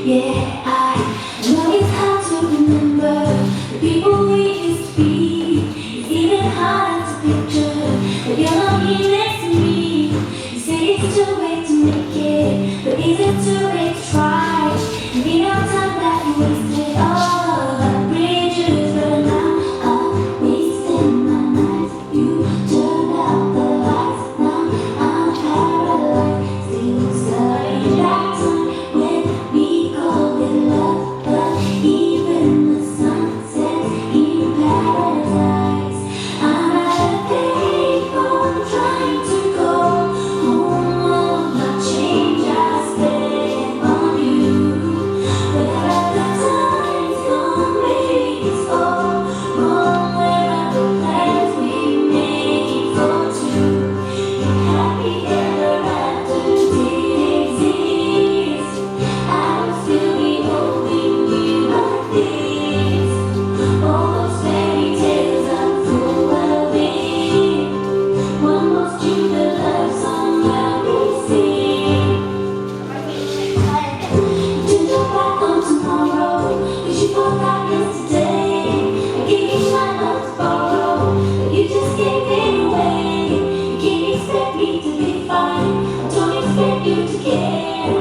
Yeah, I know it's hard to remember the people we used to be. It's even harder to picture that you're not here next to me. You say it's too late to make it, but is it too late to try? And the amount of time that you wasted, all the bridges burned now. I'm wasting my nights. You turned out the lights. Now I'm paralyzed, still studying that time when we called it love. But even the sun sets in paradise. I'm at a payphone trying to go home. All my change I spent on you. But at the time's gone, maybe it's all wrong. Where are the plans we made for two? If happy ever after did exist, I would still be holding you like this. All those fairy tales are full of it. One more stupid love song that we sing. To look back on tomorrow, wish you forgot yesterday. I gave you my love to borrow, but you just gave it away. You can't expect me to be fine, I don't expect you to care.